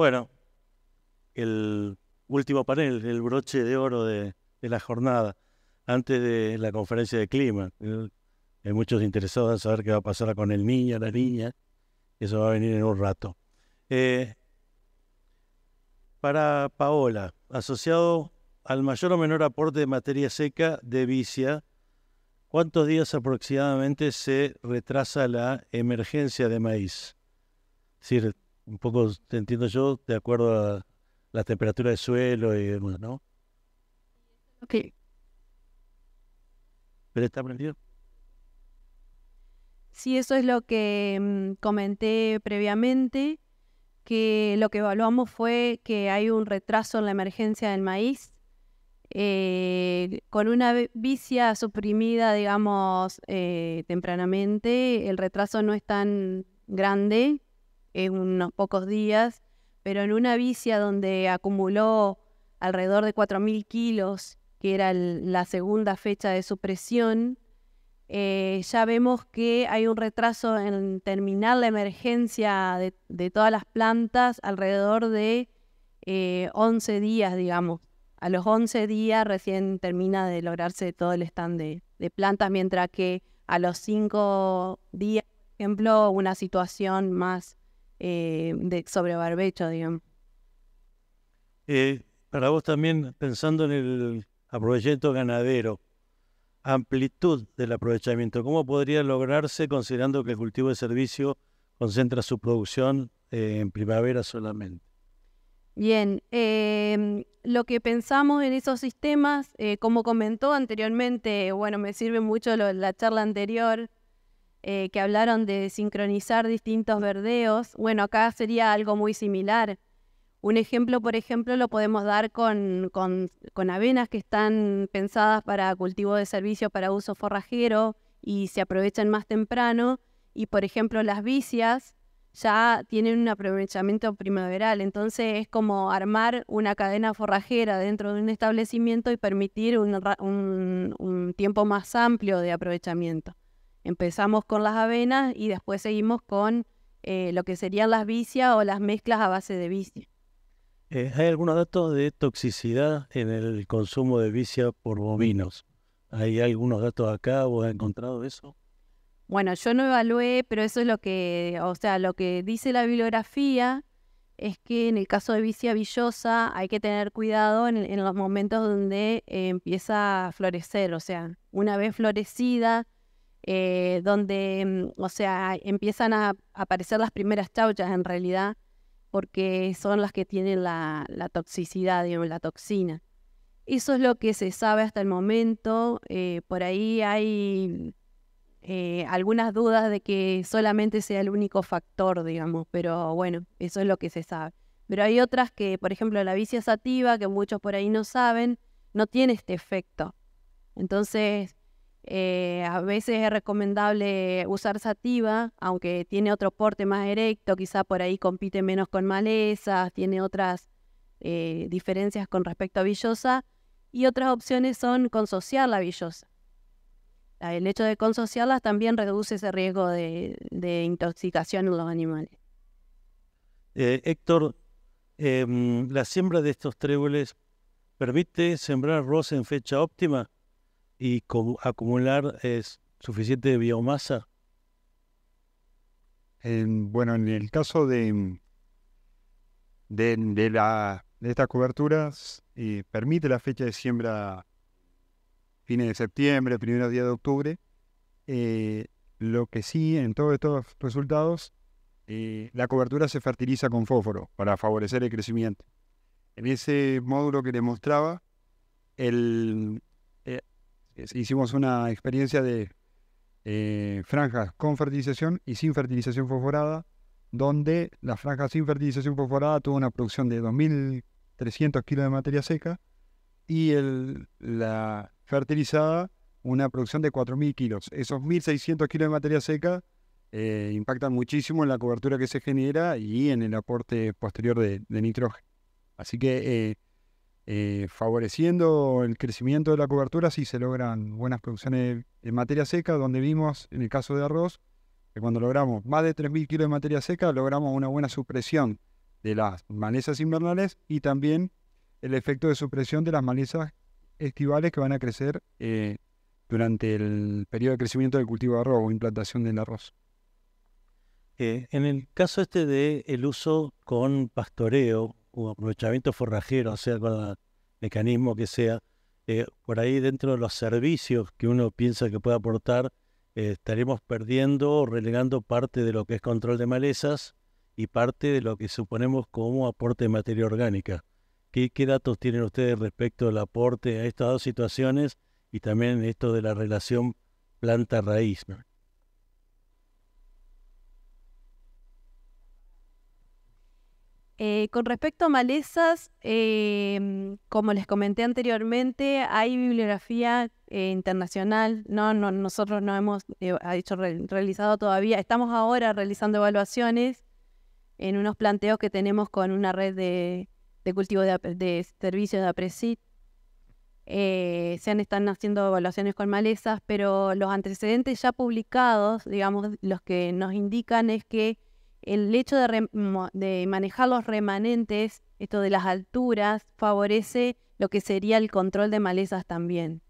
Bueno, el último panel, el broche de oro de la jornada, antes de la conferencia de clima. Hay muchos interesados en saber qué va a pasar con el niño, la niña. Eso va a venir en un rato. Para Paola, asociado al mayor o menor aporte de materia seca de Vicia, ¿cuántos días aproximadamente se retrasa la emergencia de maíz? Es decir, un poco, te entiendo yo, de acuerdo a la temperatura del suelo y demás, ¿no? Ok. ¿Pero está prendido? Sí, eso es lo que comenté previamente, que lo que evaluamos fue que hay un retraso en la emergencia del maíz, con una vicia suprimida, digamos, tempranamente. El retraso no es tan grande, es unos pocos días, pero en una vicia donde acumuló alrededor de 4.000 kilos, que era la segunda fecha de supresión, ya vemos que hay un retraso en terminar la emergencia de todas las plantas alrededor de 11 días, digamos. A los 11 días recién termina de lograrse todo el stand de plantas, mientras que a los 5 días, por ejemplo, una situación más sobre barbecho, digamos. Para vos también, pensando en el aprovechamiento ganadero, amplitud del aprovechamiento, ¿cómo podría lograrse considerando que el cultivo de servicio concentra su producción en primavera solamente? Bien, lo que pensamos en esos sistemas, como comentó anteriormente, bueno, me sirve mucho la charla anterior, que hablaron de sincronizar distintos verdeos. Bueno, acá sería algo muy similar. Un ejemplo, por ejemplo, lo podemos dar con avenas que están pensadas para cultivo de servicio para uso forrajero y se aprovechan más temprano. Y, por ejemplo, las vicias ya tienen un aprovechamiento primaveral. Entonces es como armar una cadena forrajera dentro de un establecimiento y permitir un tiempo más amplio de aprovechamiento. Empezamos con las avenas y después seguimos con lo que serían las vicias o las mezclas a base de vicia. ¿Hay algunos datos de toxicidad en el consumo de vicia por bovinos? ¿Hay algunos datos acá? ¿Vos has encontrado eso? Bueno, yo no evalué, pero eso es lo que, o sea, lo que dice la bibliografía es que en el caso de vicia villosa hay que tener cuidado en los momentos donde empieza a florecer, o sea, una vez florecida, donde, o sea, empiezan a aparecer las primeras chauchas en realidad, porque son las que tienen la toxicidad, digamos, la toxina. Eso es lo que se sabe hasta el momento. Por ahí hay algunas dudas de que solamente sea el único factor, digamos, pero bueno, eso es lo que se sabe. Pero hay otras que, por ejemplo, la vicia sativa, que muchos por ahí no saben, no tiene este efecto. Entonces, a veces es recomendable usar sativa, aunque tiene otro porte más erecto, quizá por ahí compite menos con malezas, tiene otras diferencias con respecto a villosa, y otras opciones son consociar la villosa. El hecho de consociarlas también reduce ese riesgo de intoxicación en los animales. Héctor, la siembra de estos tréboles permite sembrar arroz en fecha óptima y acumular suficiente biomasa. Bueno, en el caso de estas coberturas, permite la fecha de siembra fines de septiembre, primeros días de octubre. Lo que sí, en todos estos resultados, la cobertura se fertiliza con fósforo para favorecer el crecimiento. En ese módulo que les mostraba, hicimos una experiencia de franjas con fertilización y sin fertilización fosforada, donde la franja sin fertilización fosforada tuvo una producción de 2.300 kilos de materia seca y la fertilizada una producción de 4.000 kilos. Esos 1.600 kilos de materia seca impactan muchísimo en la cobertura que se genera y en el aporte posterior de nitrógeno. Así que favoreciendo el crecimiento de la cobertura sí se logran buenas producciones de materia seca, donde vimos en el caso de arroz que cuando logramos más de 3.000 kilos de materia seca logramos una buena supresión de las malezas invernales y también el efecto de supresión de las malezas estivales que van a crecer durante el periodo de crecimiento del cultivo de arroz o implantación del arroz. En el caso de el uso con pastoreo o aprovechamiento forrajero, o sea, con el mecanismo que sea, por ahí dentro de los servicios que uno piensa que puede aportar, estaremos perdiendo o relegando parte de lo que es control de malezas y parte de lo que suponemos como aporte de materia orgánica. ¿Qué datos tienen ustedes respecto al aporte a estas dos situaciones y también esto de la relación planta-raíz, ¿no? Con respecto a malezas, como les comenté anteriormente, hay bibliografía internacional. Nosotros no hemos realizado todavía. Estamos ahora realizando evaluaciones en unos planteos que tenemos con una red de cultivo de servicios de APRESID. Están haciendo evaluaciones con malezas, pero los antecedentes ya publicados, digamos, los que nos indican es que el hecho de manejar los remanentes, esto de las alturas, favorece lo que sería el control de malezas también,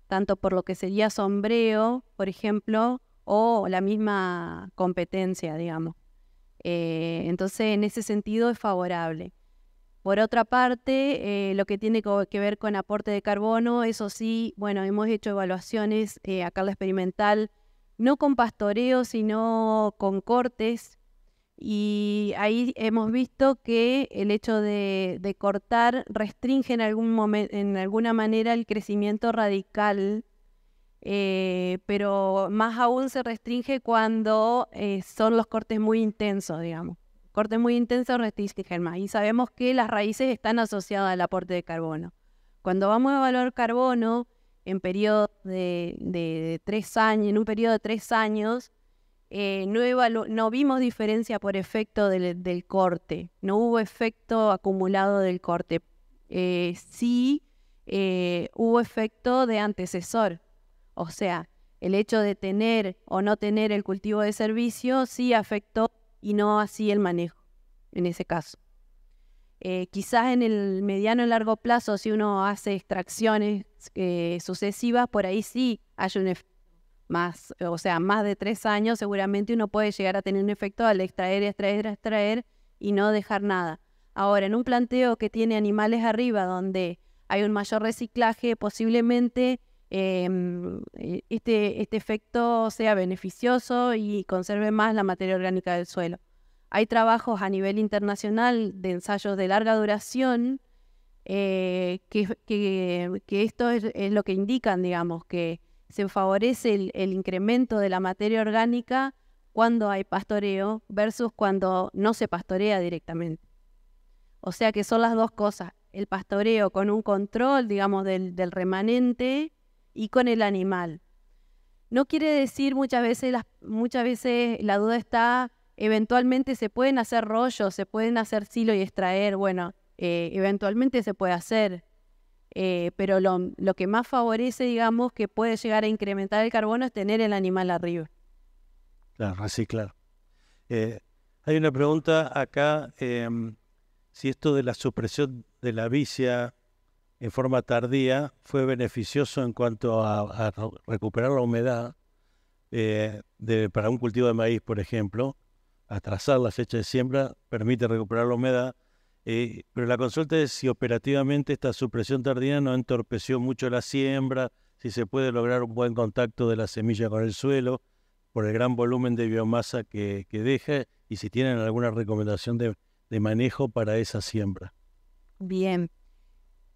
tanto por lo que sería sombreo, por ejemplo, o la misma competencia, digamos. Entonces, en ese sentido es favorable. Por otra parte, lo que tiene que ver con aporte de carbono, eso sí, bueno, hemos hecho evaluaciones acá en la experimental, no con pastoreo, sino con cortes. Y ahí hemos visto que el hecho de cortar restringe en alguna manera el crecimiento radical, pero más aún se restringe cuando son los cortes muy intensos, digamos. Cortes muy intensos restringen más. Y sabemos que las raíces están asociadas al aporte de carbono. Cuando vamos a evaluar carbono en periodo de 3 años, en un periodo de 3 años, no vimos diferencia por efecto del corte, no hubo efecto acumulado del corte. Sí hubo efecto de antecesor, o sea, el hecho de tener o no tener el cultivo de servicio sí afectó y no así el manejo, en ese caso. Quizás en el mediano y largo plazo, si uno hace extracciones sucesivas, por ahí sí hay un efecto. Más de 3 años, seguramente uno puede llegar a tener un efecto al extraer y no dejar nada. Ahora, en un planteo que tiene animales arriba, donde hay un mayor reciclaje, posiblemente este efecto sea beneficioso y conserve más la materia orgánica del suelo. Hay trabajos a nivel internacional de ensayos de larga duración que esto es lo que indican, digamos, que se favorece el incremento de la materia orgánica cuando hay pastoreo versus cuando no se pastorea directamente. O sea que son las dos cosas, el pastoreo con un control, digamos, del remanente y con el animal. No quiere decir muchas veces la duda está, eventualmente se pueden hacer rollos, se pueden hacer silo y extraer, bueno, eventualmente se puede hacer. Pero lo que más favorece, digamos, que puede llegar a incrementar el carbono es tener el animal arriba. Claro, así, claro. Hay una pregunta acá, si esto de la supresión de la vicia en forma tardía fue beneficioso en cuanto a recuperar la humedad para un cultivo de maíz, por ejemplo. Atrasar la fecha de siembra permite recuperar la humedad. Pero la consulta es si operativamente esta supresión tardía no entorpeció mucho la siembra, si se puede lograr un buen contacto de la semilla con el suelo por el gran volumen de biomasa que deja y si tienen alguna recomendación de manejo para esa siembra. Bien.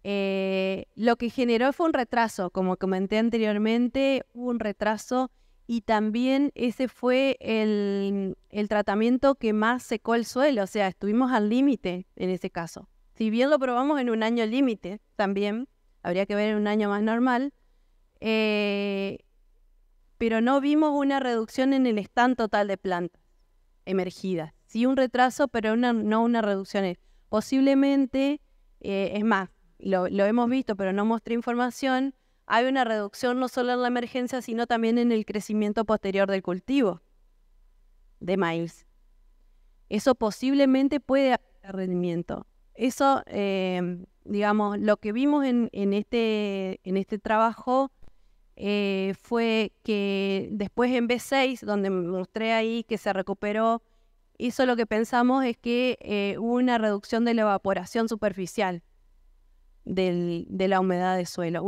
Lo que generó fue un retraso, como comenté anteriormente, hubo un retraso y también ese fue el tratamiento que más secó el suelo, o sea, estuvimos al límite en ese caso. Si bien lo probamos en un año límite, también habría que ver en un año más normal, pero no vimos una reducción en el stand total de plantas emergidas. Sí un retraso, pero no una reducción. Posiblemente, es más, lo hemos visto, pero no mostré información, hay una reducción no solo en la emergencia, sino también en el crecimiento posterior del cultivo de maíz. Eso posiblemente puede afectar el rendimiento. Eso, digamos, lo que vimos en este trabajo fue que después en B6, donde mostré ahí que se recuperó, eso lo que pensamos es que hubo una reducción de la evaporación superficial de la humedad del suelo.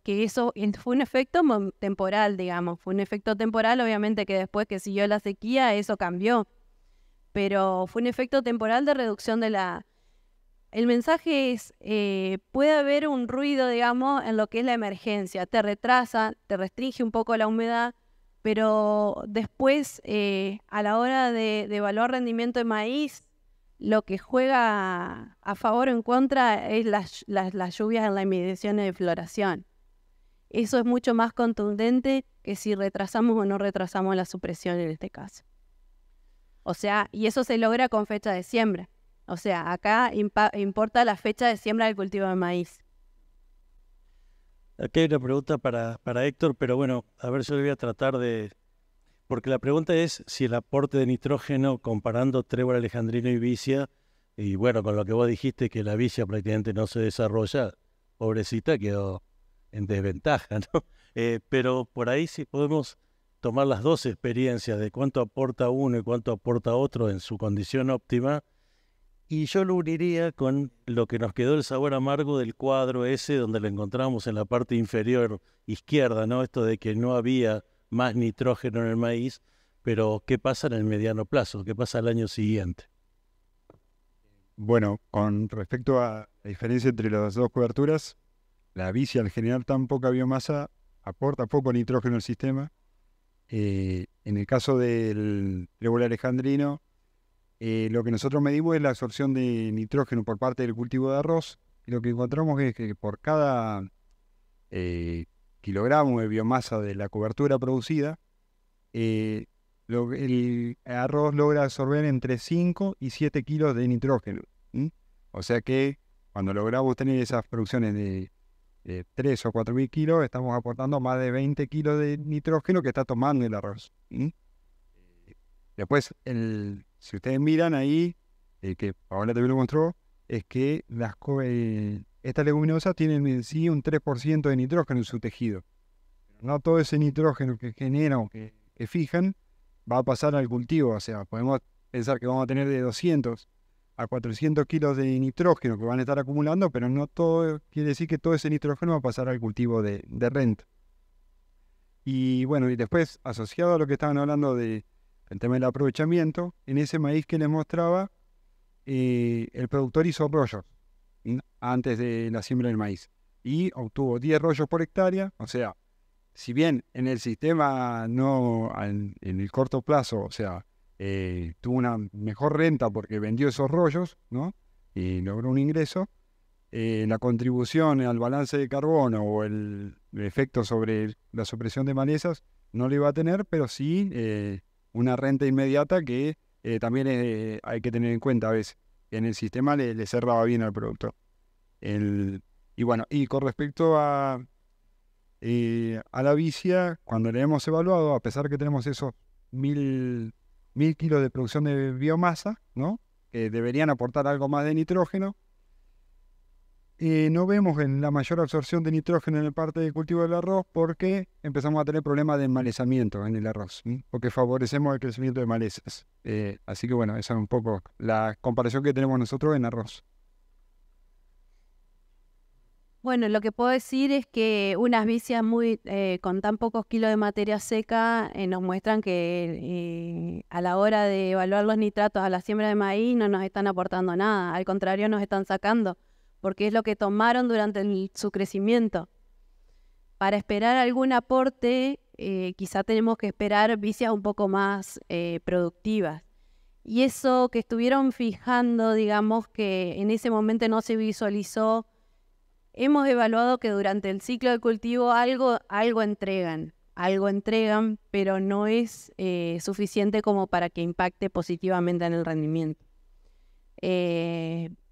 Que eso fue un efecto temporal, digamos. Fue un efecto temporal, obviamente que después que siguió la sequía, eso cambió. Pero fue un efecto temporal de reducción de la... El mensaje es, puede haber un ruido, digamos, en lo que es la emergencia. Te retrasa, te restringe un poco la humedad, pero después, a la hora de evaluar rendimiento de maíz, lo que juega a favor o en contra es las lluvias en las inmediaciones de floración. Eso es mucho más contundente que si retrasamos o no retrasamos la supresión en este caso. O sea, y eso se logra con fecha de siembra. O sea, acá importa la fecha de siembra del cultivo de maíz. Aquí hay una pregunta para Héctor, pero bueno, a ver, yo le voy a tratar de... Porque la pregunta es si el aporte de nitrógeno comparando trébol alejandrino y vicia, y bueno, con lo que vos dijiste que la vicia prácticamente no se desarrolla, pobrecita quedó en desventaja, ¿no? Pero por ahí sí podemos tomar las dos experiencias de cuánto aporta uno y cuánto aporta otro en su condición óptima, y yo lo uniría con lo que nos quedó el sabor amargo del cuadro ese donde lo encontramos en la parte inferior izquierda, ¿no? Esto de que no había más nitrógeno en el maíz, pero ¿qué pasa en el mediano plazo? ¿Qué pasa al año siguiente? Bueno, con respecto a la diferencia entre las dos coberturas, la vicia al generar tan poca biomasa aporta poco nitrógeno al sistema. En el caso del trébol alejandrino, lo que nosotros medimos es la absorción de nitrógeno por parte del cultivo de arroz, y lo que encontramos es que por cada kilogramo de biomasa de la cobertura producida, el arroz logra absorber entre 5 y 7 kilos de nitrógeno. O sea que cuando logramos tener esas producciones de 3 o 4 mil kilos, estamos aportando más de 20 kilos de nitrógeno que está tomando el arroz. Después, si ustedes miran ahí, que Paola también lo mostró, es que estas leguminosas tienen en sí un 3% de nitrógeno en su tejido. No todo ese nitrógeno que generan o que fijan va a pasar al cultivo. O sea, podemos pensar que vamos a tener de 200 a 400 kilos de nitrógeno que van a estar acumulando, pero no todo quiere decir que todo ese nitrógeno va a pasar al cultivo de renta. Y bueno, y después, asociado a lo que estaban hablando del tema del aprovechamiento, en ese maíz que les mostraba, el productor hizo rollos antes de la siembra del maíz y obtuvo 10 rollos por hectárea. O sea, si bien en el sistema no, en el corto plazo, o sea, tuvo una mejor renta porque vendió esos rollos, ¿no? Y logró un ingreso, la contribución al balance de carbono o el efecto sobre la supresión de malezas no lo iba a tener, pero sí una renta inmediata que también hay que tener en cuenta a veces. En el sistema le cerraba bien al productor. Y bueno, y con respecto a la vicia, cuando le hemos evaluado, a pesar que tenemos esos 1000 kilos de producción de biomasa, ¿no? Que deberían aportar algo más de nitrógeno, no vemos en la mayor absorción de nitrógeno en la parte de cultivo del arroz porque empezamos a tener problemas de enmalezamiento en el arroz, porque favorecemos el crecimiento de malezas. Así que bueno, esa es un poco la comparación que tenemos nosotros en arroz. Bueno, lo que puedo decir es que unas vicias con tan pocos kilos de materia seca nos muestran que a la hora de evaluar los nitratos a la siembra de maíz no nos están aportando nada, al contrario nos están sacando, porque es lo que tomaron durante su crecimiento. Para esperar algún aporte, quizá tenemos que esperar vicias un poco más productivas. Y eso que estuvieron fijando, digamos que en ese momento no se visualizó. Hemos evaluado que durante el ciclo de cultivo algo entregan, pero no es suficiente como para que impacte positivamente en el rendimiento.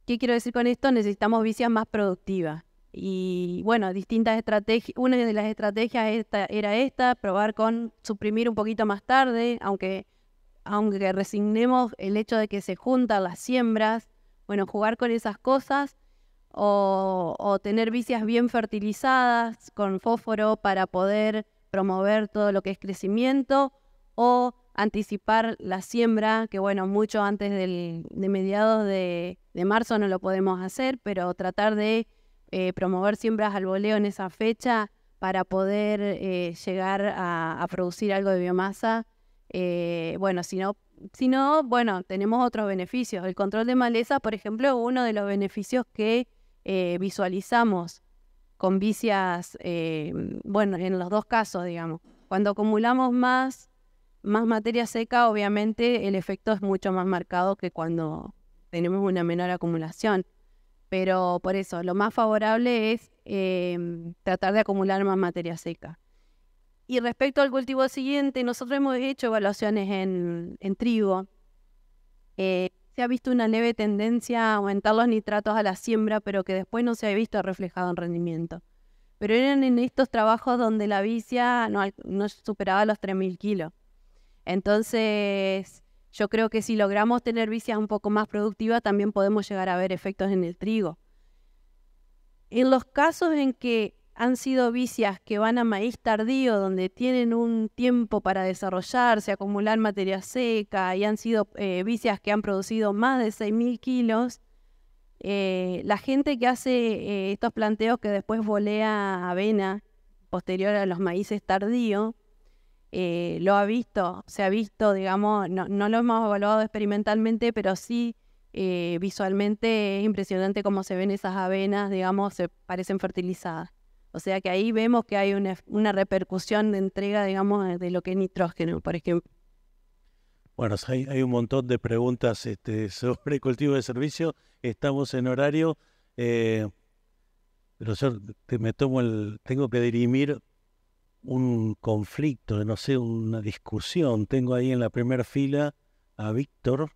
¿Qué quiero decir con esto? Necesitamos vicias más productivas. Y bueno, distintas estrategias. Una de las estrategias era probar con suprimir un poquito más tarde, aunque resignemos el hecho de que se juntan las siembras, Bueno, jugar con esas cosas o tener vicias bien fertilizadas con fósforo para poder promover todo lo que es crecimiento, o anticipar la siembra, que bueno, mucho antes de mediados de marzo no lo podemos hacer, pero tratar de promover siembras al voleo en esa fecha para poder llegar a producir algo de biomasa. Bueno, si no, bueno, tenemos otros beneficios. El control de maleza, por ejemplo, es uno de los beneficios que visualizamos con vicias, bueno, en los dos casos, digamos. Cuando acumulamos más materia seca, obviamente el efecto es mucho más marcado que cuando tenemos una menor acumulación. Pero por eso, lo más favorable es tratar de acumular más materia seca. Y respecto al cultivo siguiente, nosotros hemos hecho evaluaciones en trigo. Se ha visto una leve tendencia a aumentar los nitratos a la siembra, pero que después no se ha visto reflejado en rendimiento. Pero eran en estos trabajos donde la vicia no superaba los 3.000 kilos. Entonces, yo creo que si logramos tener vicias un poco más productivas, también podemos llegar a ver efectos en el trigo. En los casos en que han sido vicias que van a maíz tardío, donde tienen un tiempo para desarrollarse, acumular materia seca, y han sido vicias que han producido más de 6.000 kilos, la gente que hace estos planteos que después volea avena posterior a los maíces tardíos, lo ha visto, se ha visto, digamos, no lo hemos evaluado experimentalmente, pero sí visualmente es impresionante cómo se ven esas avenas, digamos, se parecen fertilizadas. O sea que ahí vemos que hay una repercusión de entrega, digamos, de lo que es nitrógeno, por ejemplo. Bueno, hay un montón de preguntas sobre cultivo de servicio. Estamos en horario, pero yo tengo que dirimir un conflicto, no sé, una discusión. Tengo ahí en la primera fila a Víctor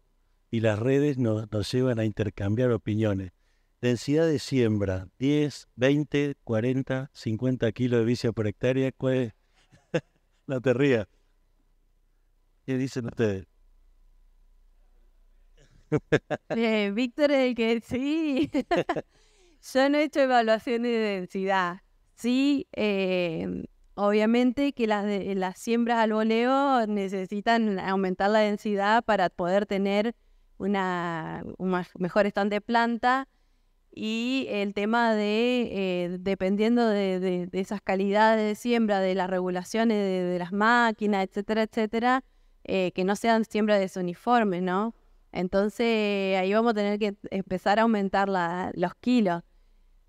y las redes nos llevan a intercambiar opiniones. Densidad de siembra, 10, 20, 40, 50 kilos de vicia por hectárea. ¿Cuál es? No te rías. ¿Qué dicen ustedes? Víctor es el que sí. Yo no he hecho evaluaciones de densidad. Sí, obviamente que las siembras al voleo necesitan aumentar la densidad para poder tener un mejor stand de planta. Y el tema dependiendo de esas calidades de siembra, de las regulaciones de las máquinas, etcétera, etcétera, que no sean siembras desuniformes, ¿no? Entonces ahí vamos a tener que empezar a aumentar los kilos.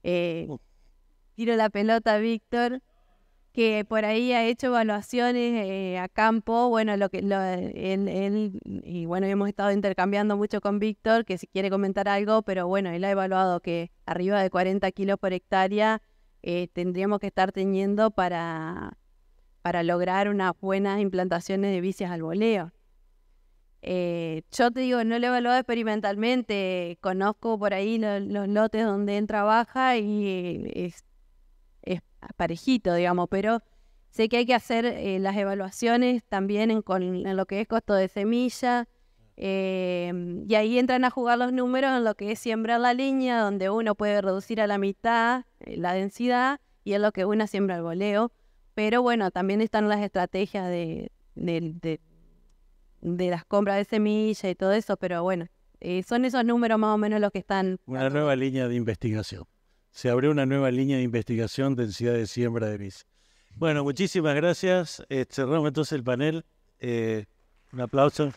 Tiro la pelota a Víctor, que por ahí ha hecho evaluaciones a campo. Bueno, él y bueno, hemos estado intercambiando mucho con Víctor, que si quiere comentar algo, pero bueno, él ha evaluado que arriba de 40 kilos por hectárea tendríamos que estar teniendo para lograr unas buenas implantaciones de vicias al voleo. Yo te digo, no lo he evaluado experimentalmente, conozco por ahí los lotes donde él trabaja y es parejito, digamos, pero sé que hay que hacer las evaluaciones también en lo que es costo de semilla, y ahí entran a jugar los números en lo que es sembrar la línea, donde uno puede reducir a la mitad la densidad, y en lo que uno siembra el voleo. Pero bueno, también están las estrategias de las compras de semilla y todo eso, pero bueno, son esos números más o menos los que están... Una nueva línea de investigación. Se abrió una nueva línea de investigación, densidad de siembra de vicia. Bueno, muchísimas gracias. Cerramos entonces el panel. Un aplauso.